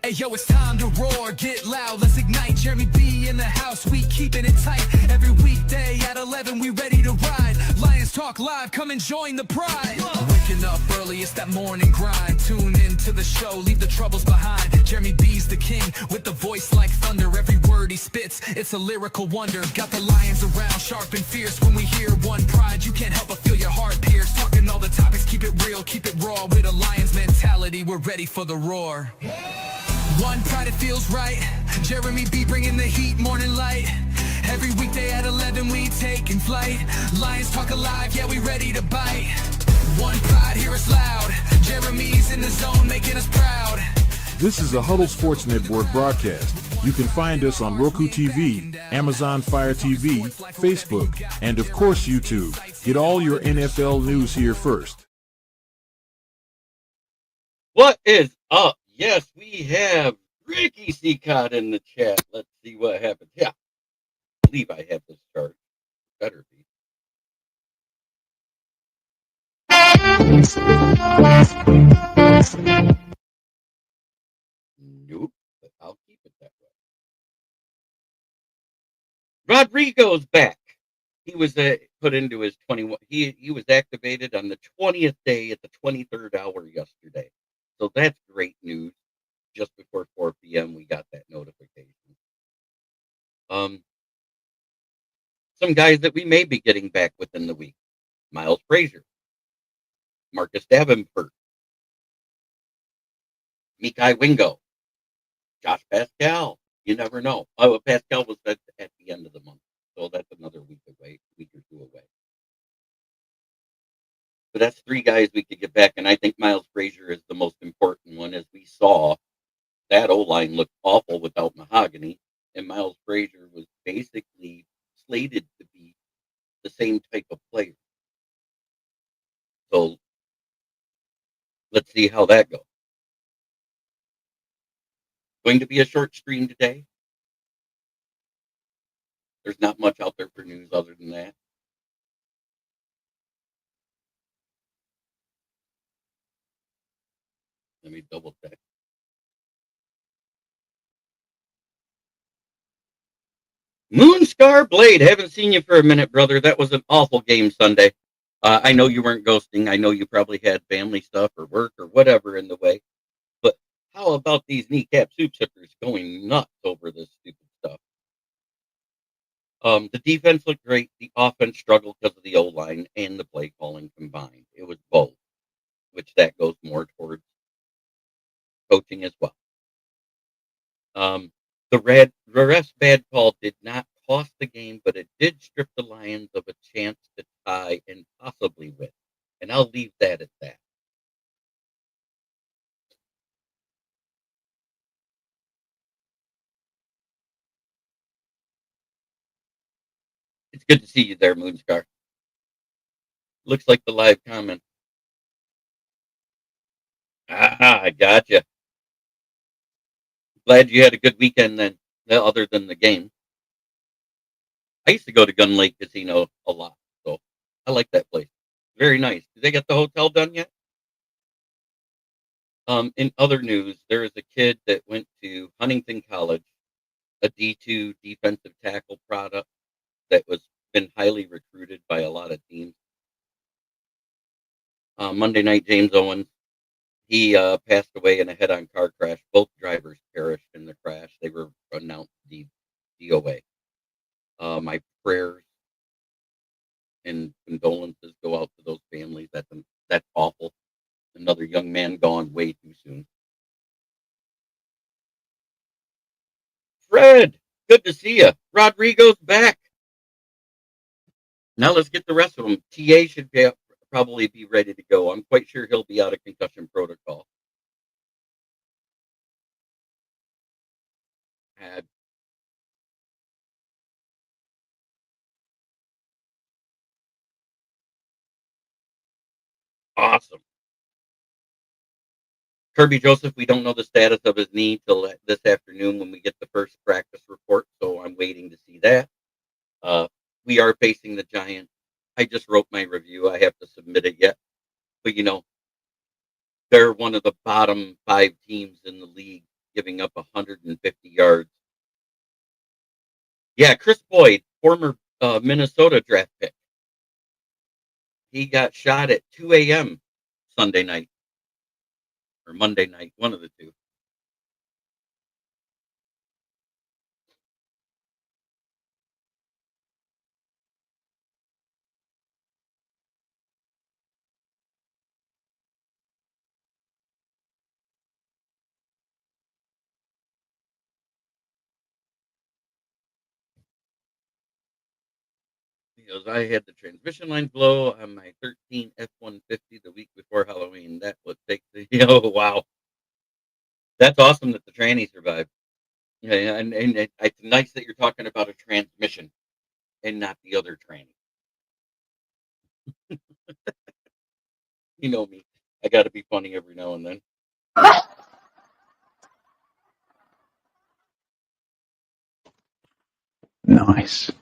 Hey yo, it's time to roar, get loud, let's ignite. Jeremy B in the house, we keeping it tight. Every weekday at 11, we ready to ride. Lions Talk Live, come and join the pride. Waking up early, it's that morning grind. Tune in to the show, leave the troubles behind. Jeremy B's the king, with the voice like thunder. Every word he spits, it's a lyrical wonder. Got the lions around, sharp and fierce. When we hear one pride, you can't help but feel your heart pierce. Talking all the topics, keep it real, keep it raw. With a Lions mentality, we're ready for the roar. One pride, it feels right. Jeremy B bringing the heat, morning light. Every weekday at 11, we taking flight. Lions Talk Alive, yeah, we ready to bite. One pride, hear us loud. Jeremy's in the zone, making us proud. This is a Huddle Sports Network broadcast. You can find us on Roku TV, Amazon Fire TV, Facebook, and of course YouTube. Get all your NFL news here first. What is up? Yes, we have Ricky Seacott in the chat. Let's see what happens. Yeah, I believe I have this chart. Better be. Nope, but I'll keep it that way. Rodrigo's back. He was put into his 21. He was activated on the 20th day at the 23rd hour yesterday. So that's great news. Just before 4 p.m., we got that notification. Some guys that we may be getting back within the week. Miles Frazier, Marcus Davenhurt, Mikai Wingo, Josh Paschal. You never know. Oh, Paschal was at the end of the month, so that's another week or two away. But that's 3 guys we could get back, and I think Miles Frazier is the most important one. As we saw, that O-line looked awful without Mahogany, and Miles Frazier was basically slated to be the same type of player. So let's see how that goes. Going to be a short stream today. There's not much out there for news other than that. Let me double check. Moonscar Blade, haven't seen you for a minute, brother. That was an awful game Sunday. I know you weren't ghosting. I know you probably had family stuff or work or whatever in the way. But how about these kneecap soup sippers going nuts over this stupid stuff? The defense looked great. The offense struggled because of the O-line and the play calling combined. It was both, which that goes more towards coaching as well. The ref's bad call did not cost the game, but it did strip the Lions of a chance to tie and possibly win. And I'll leave that at that. It's good to see you there, Moonscar. Looks like the live comment. I gotcha. Glad you had a good weekend then, other than the game. I used to go to Gun Lake Casino a lot, so I like that place. Very nice. Did they get the hotel done yet? In other news, there is a kid that went to Huntington College, a D2 defensive tackle product that was been highly recruited by a lot of teams. Monday Night James Owens. He passed away in a head-on car crash. Both drivers perished in the crash. They were announced DOA. My prayers and condolences go out to those families. That's awful. Another young man gone way too soon. Fred, good to see you. Rodrigo's back. Now let's get the rest of them. TA should probably be ready to go. I'm quite sure he'll be out of concussion protocol. Awesome. Kirby Joseph, we don't know the status of his knee till this afternoon when we get the first practice report, so I'm waiting to see that. We are facing the Giants. I just wrote my review. I have to submit it yet. But, they're one of the bottom 5 teams in the league giving up 150 yards. Yeah, Chris Boyd, former Minnesota draft pick. He got shot at 2 a.m. Sunday night or Monday night, one of the two. He goes, I had the transmission line blow on my 13 F-150 the week before Halloween. That would take the, wow. That's awesome that the tranny survived. Yeah, and it's nice that you're talking about a transmission and not the other tranny. You know me. I got to be funny every now and then. Nice.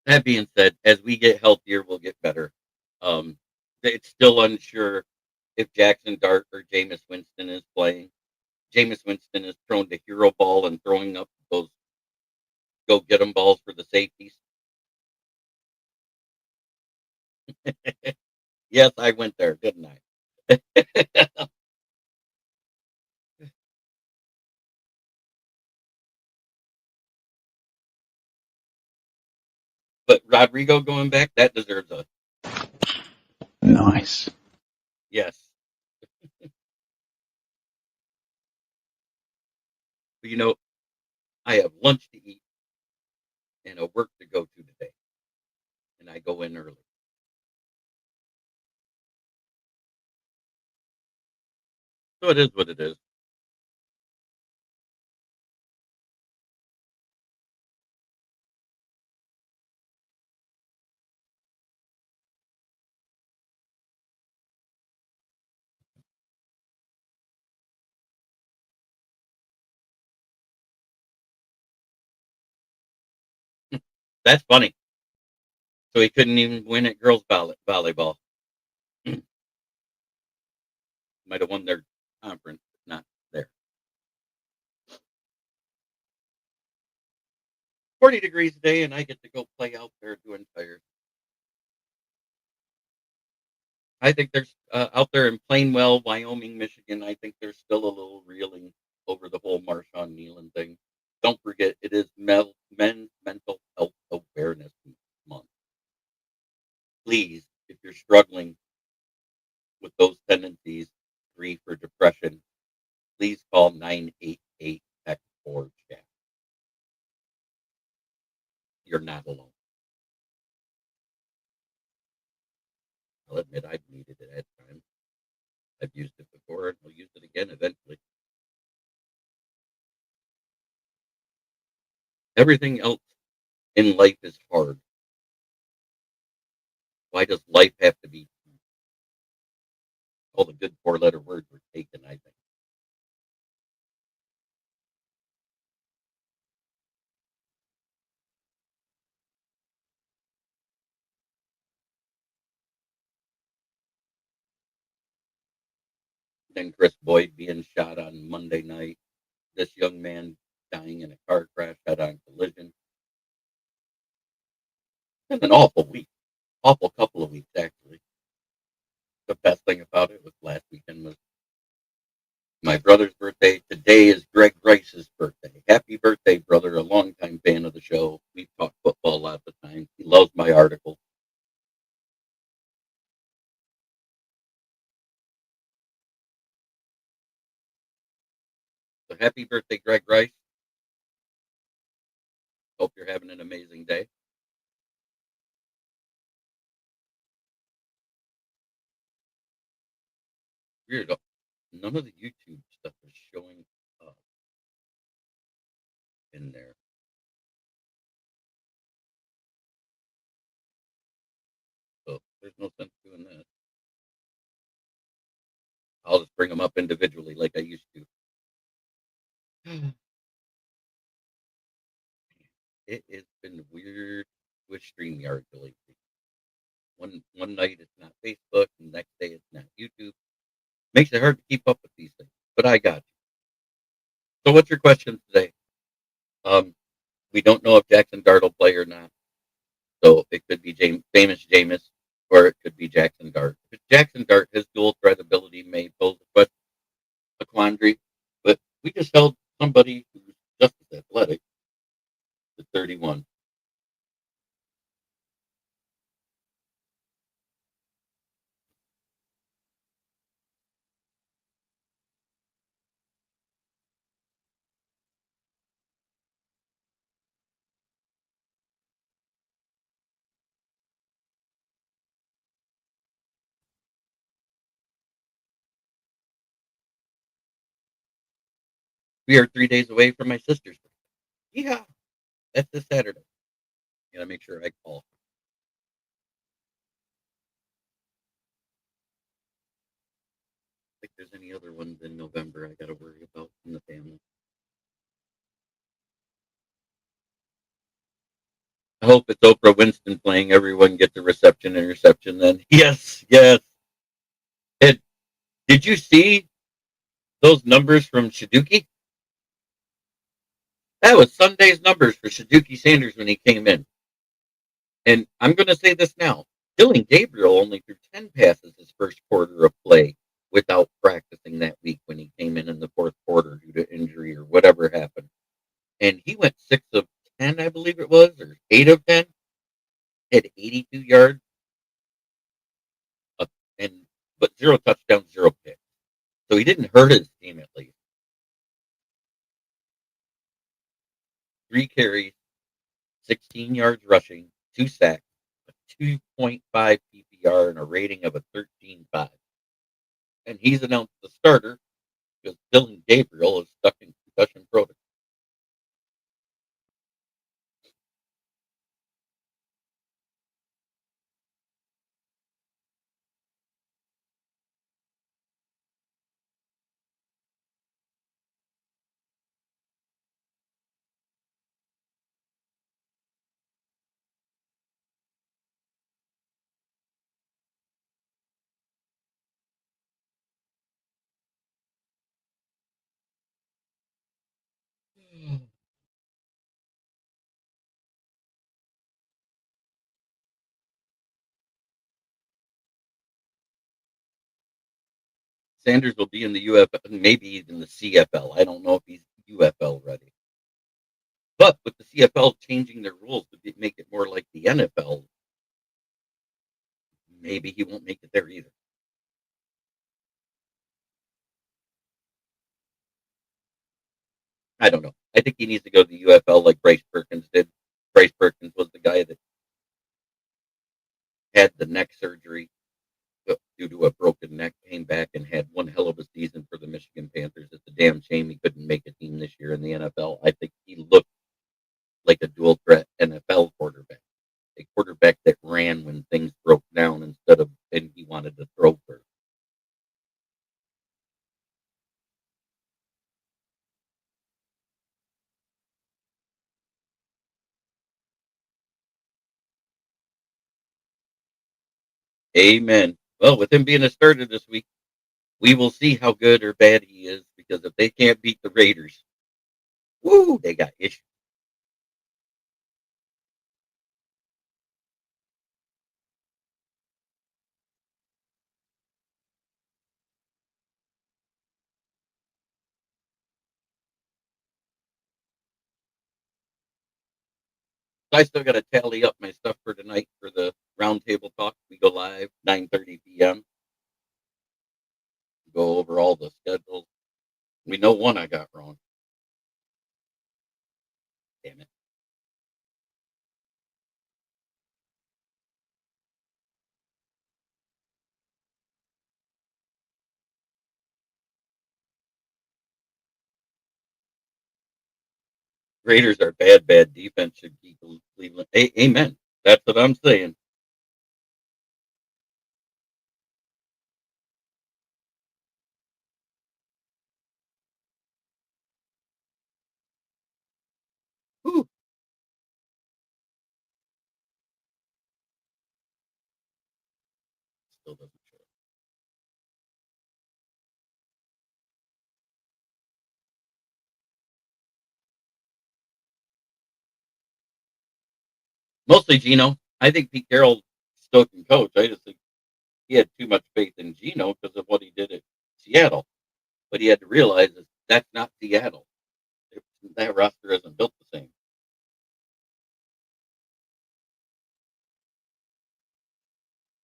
That being said, as we get healthier, we'll get better. It's still unsure if Jackson Dart or Jameis Winston is playing. Jameis Winston is prone to hero ball and throwing up those go get 'em balls for the safeties. Yes, I went there, didn't I? But Rodrigo going back, that deserves a Nice. yes. But I have lunch to eat and a work to go to today, and I go in early. So it is what it is. That's funny. So he couldn't even win at girls volleyball. Might have won their conference, but not there. 40 degrees today, and I get to go play out there doing tires. I think there's out there in Plainwell, Wyoming, Michigan. I think there's still a little reeling over the whole Marshawn Nealon thing. Don't forget, it is Men's Mental Health Awareness Month. Please, if you're struggling with those tendencies, grief or depression, please call 988 Tech 4 chat. You're not alone. I'll admit I've needed it at times. I've used it before and I'll use it again eventually. Everything else in life is hard. Why does life have to be? All the good four-letter words were taken, I think. Then Chris Boyd being shot on Monday night. This young man dying in a car crash, head-on collision. It's been an awful week. Awful couple of weeks, actually. The best thing about it was last weekend was my brother's birthday. Today is Greg Rice's birthday. Happy birthday, brother. A longtime fan of the show. We've talked football lots of times. He loves my article. So happy birthday, Greg Rice. Hope you're having an amazing day. Weird. None of the YouTube stuff is showing up in there. So there's no sense doing that. I'll just bring them up individually like I used to. It has been weird with StreamYard lately. One night it's not Facebook, and the next day it's not YouTube. Makes it hard to keep up with these things. but I got you. So what's your question today? Um, we don't know if Jackson Dart will play or not. So it could be famous Jameis, or it could be Jackson Dart. If it's Jackson Dart, his dual threat ability may pose a quandary, but we just held somebody who's just as athletic to 31. We are 3 days away from my sister's birthday. Yeah, that's this Saturday. Gotta make sure I call. If there's any other ones in November I gotta worry about in the family. I hope it's Oprah Winston playing. Everyone gets a reception interception then. Yes, yes. And did you see those numbers from Shaduki? That was Sunday's numbers for Shaduki Sanders when he came in. And I'm going to say this now. Dylan Gabriel only threw 10 passes his first quarter of play without practicing that week when he came in the fourth quarter due to injury or whatever happened. And he went 6 of 10, I believe it was, or 8 of 10, had 82 yards, uh, and but 0 touchdowns, 0 picks. So he didn't hurt his team at least. 3 carries, 16 yards rushing, 2 sacks, a 2.5 PPR, and a rating of a 13.5. And he's announced the starter because Dylan Gabriel is stuck in concussion protocol. Sanders will be in the UFL, maybe even the CFL. I don't know if he's UFL ready. But with the CFL changing their rules to make it more like the NFL, maybe he won't make it there either. I don't know. I think he needs to go to the UFL like Bryce Perkins did. Bryce Perkins was the guy that had the neck surgery due to a broken neck, came back and had one hell of a season for the Michigan Panthers. It's a damn shame he couldn't make a team this year in the NFL. I think he looked like a dual threat NFL quarterback, a quarterback that ran when things broke down instead of and he wanted to throw first. Amen. Well, with him being a starter this week, we will see how good or bad he is because if they can't beat the Raiders, woo, they got issues. I still got to tally up my stuff for tonight for the roundtable talk. We go live 9:30 p.m. Go over all the schedules. We know one I got wrong. Damn it. Raiders are bad, bad defense should keep Cleveland. Amen. That's what I'm saying. Whew. Still doesn't show. Mostly Gino. I think Pete Carroll still can coach. I just think he had too much faith in Gino because of what he did at Seattle. But he had to realize that that's not Seattle. That roster isn't built the same.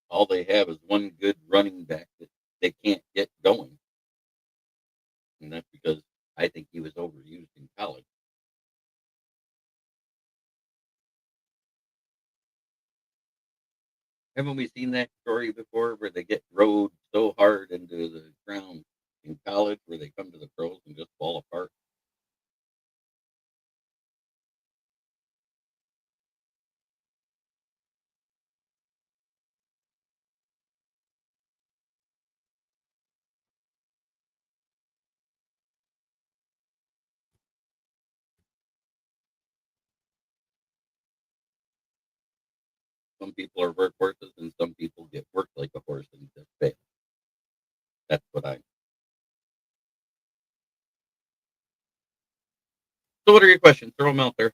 All they have is one good running back that they can't get going. And that's because I think he was overused in college. Haven't we seen that story before where they get rode so hard into the ground in college where they come to the pros and just fall apart? Some people are workhorses and some people get worked like a horse and just fail. That's what I. So, what are your questions? Throw them out there.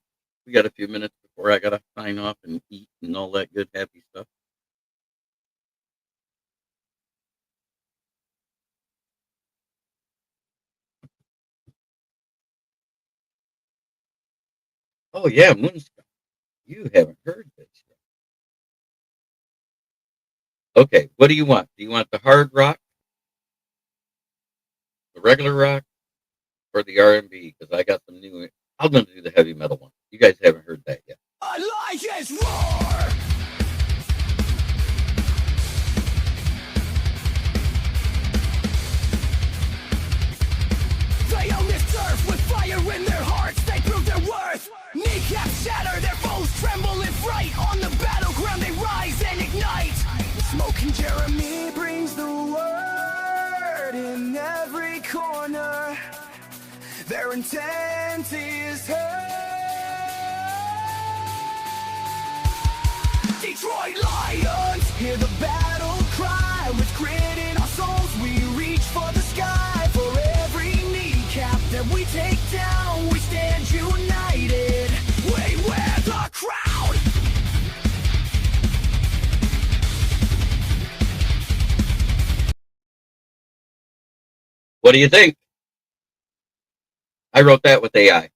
We got a few minutes before I got to sign off and eat and all that good, happy stuff. Oh, yeah, Moonsky. You haven't heard this yet. Okay, what do you want? Do you want the hard rock, the regular rock, or the R&B? Because I got some new. I'm going to do the heavy metal one. You guys haven't heard that yet. Elijah's roar! They own this turf with fire in their hearts. They prove their worth. Kneecaps shatter, their foes tremble in fright. On the battleground they rise and ignite. Smoking Jeremy brings the word in every corner. Their intent is hurt. Detroit Lions, hear the battle cry. With grit in our souls, we reach for the sky. For every kneecap that we take down, we stand united. We wear the crown. What do you think? I wrote that with AI.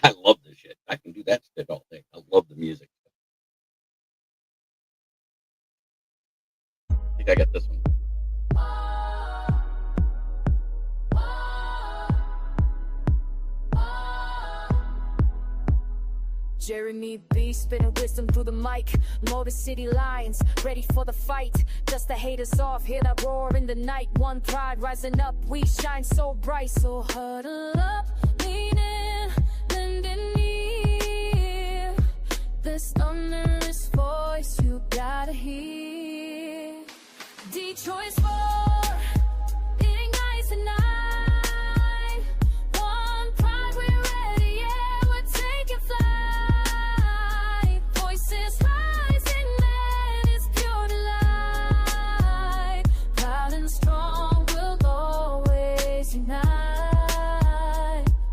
I love this shit. I can do that shit all day. I love the music. I think I got this one. Jeremy B spinning wisdom through the mic. Motor City Lions ready for the fight. Dust the haters off, hear that roar in the night. One pride rising up, we shine so bright. So huddle up, lean in, lend an ear. This thunderous voice you gotta hear. Detroit's roar, it ignites the night. One pride, we're ready, yeah, we're taking flight. Voices rising, man, it's pure delight. Proud and strong, we'll always unite.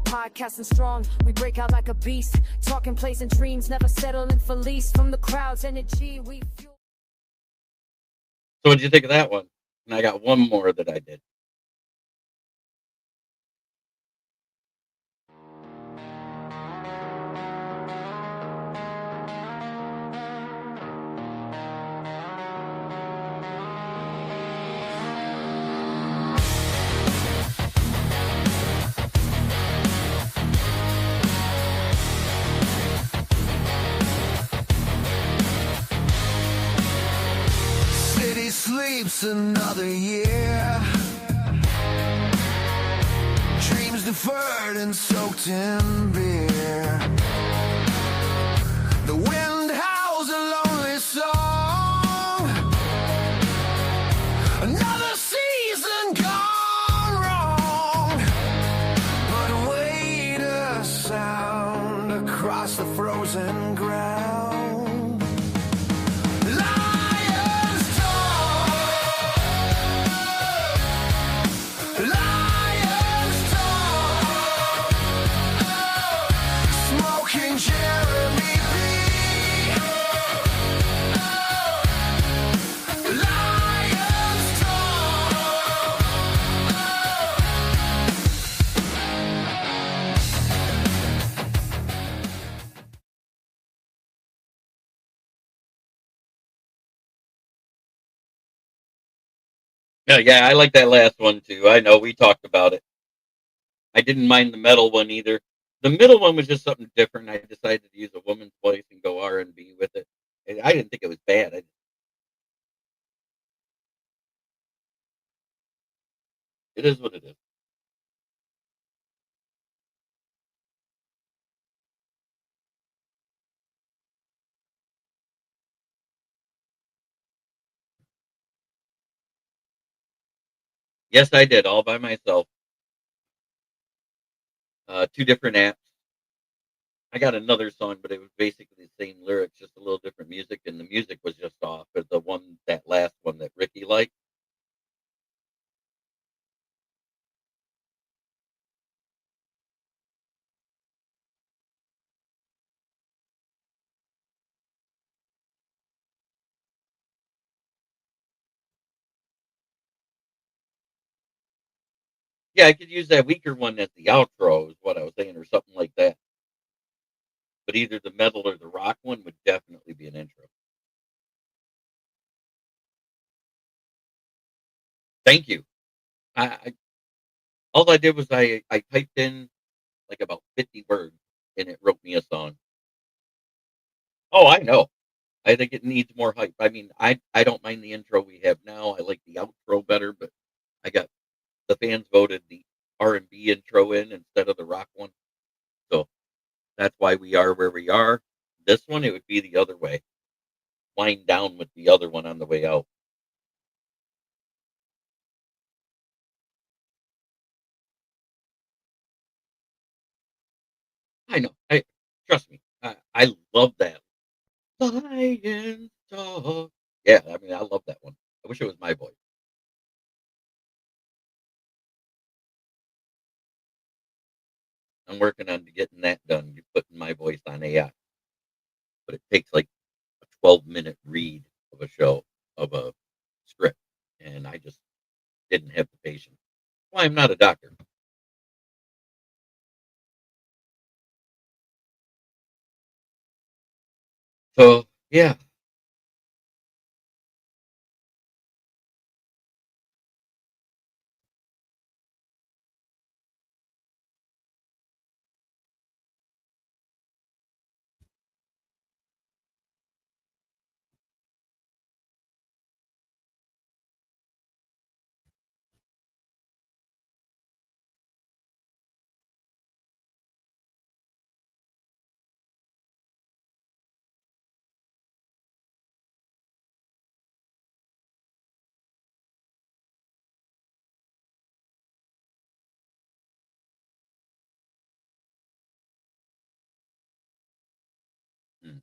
Podcasting strong, we break out like a beast. Talking plays and dreams, never settling for least. From the crowd's energy, we fuel. So what'd you think of that one? And I got one more that I did. City sleeps another year. Dreams deferred and soaked in beer. The wind howls a lonely song. Another season gone wrong. But wait a sound across the frozen ground. Lions talk. Lions talk. Smoking Jeremy. Yeah, I like that last one too. I know we talked about it. I didn't mind the metal one either. The middle one was just something different. I decided to use a woman's voice and go R&B with it. And I didn't think it was bad. It is what it is. Yes, I did all by myself. Two different apps. I got another song, but it was basically the same lyrics, just a little different music, and the music was just off. But the one, that last one that Ricky liked, yeah, I could use that weaker one as the outro, is what I was saying, or something like that. But either the metal or the rock one would definitely be an intro. Thank you. I all I did was I typed in like about 50 words and it wrote me a song. Oh, I know. I think it needs more hype. I mean, I don't mind the intro we have now. I like the outro better, but I got the fans voted the R&B intro in instead of the rock one. So that's why we are where we are. This one, it would be the other way. Wind down with the other one on the way out. I know. I trust me. I love that. Lions talk. Yeah, I mean, I love that one. I wish it was my voice. I'm working on getting that done. You putting my voice on AI, but it takes like a 12-minute read of a show of a script, and I just didn't have the patience. Well, I'm not a doctor, so yeah. Mm.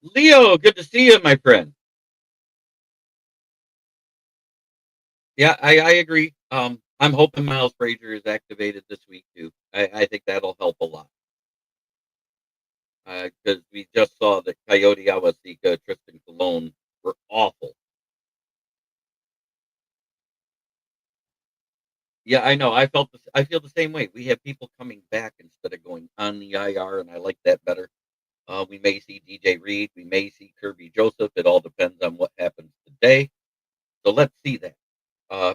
Leo, good to see you, my friend. Yeah, I agree. I'm hoping Miles Frazier is activated this week too. I think that'll help a lot because we just saw that Coyote Awasika, Tristan Colon were awful. Yeah, I know. I feel the same way. We have people coming back instead of going on the IR, and I like that better. We may see DJ Reed. We may see Kirby Joseph. It all depends on what happens today. So let's see that. Uh,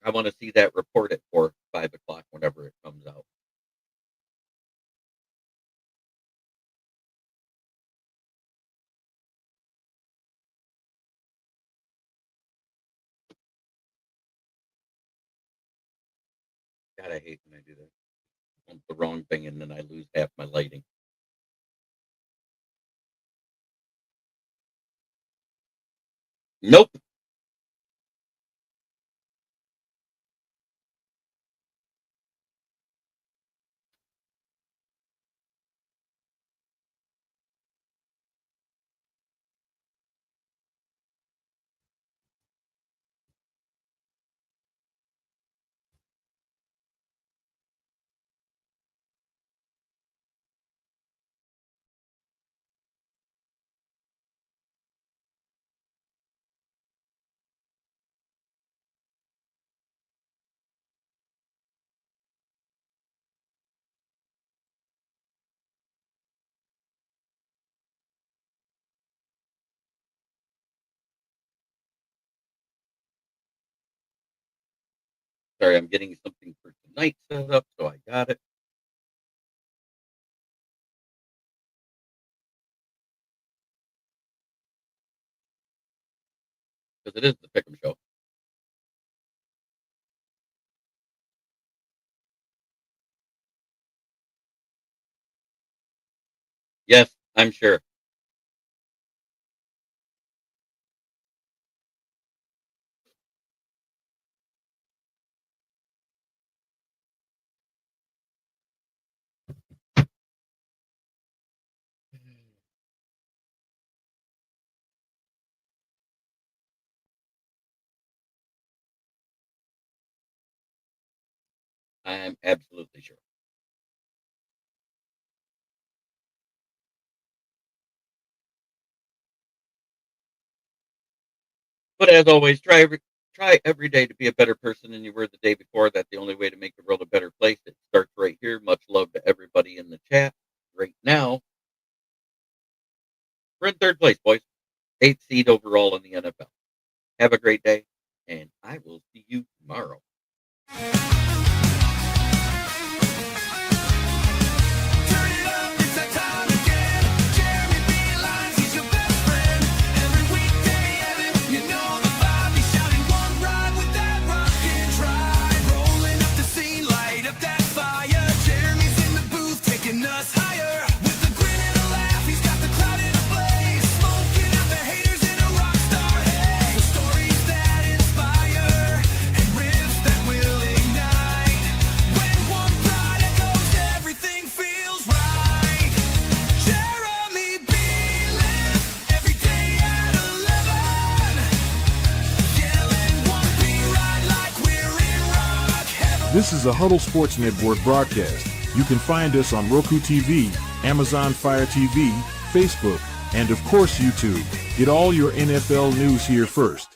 I want to see that report at 4, 5 o'clock whenever it comes out. God, I hate when I do that. I want the wrong thing, and then I lose half my lighting. Nope. Sorry, I'm getting something for tonight set up, so I got it. Because it is the Pick'em Show. Yes, I'm sure. I'm absolutely sure. But as always, try every day to be a better person than you were the day before. That's the only way to make the world a better place. It starts right here. Much love to everybody in the chat right now. We're in third place, boys. 8th seed overall in the NFL. Have a great day, and I will see you tomorrow. Turn it up, it's that time again. Jeremy B. Lyons, he's your best friend. Every weekday, Evan, you know the vibe. He's shouting one ride with that rockin' drive. Rolling up the scene, light up that fire. Jeremy's in the booth, taking us higher. With a grin and a laugh, he's got the crowd in a blaze. Smoking out the haters in a rock star haze. The stories that inspire and riffs that will ignite. When one pride echoes, everything feels right. Jeremy B. live every day at 11. Yelling one B ride like we're in rock heaven. This is a Huddle Sports Network broadcast. You can find us on Roku TV, Amazon Fire TV, Facebook, and of course YouTube. Get all your NFL news here first.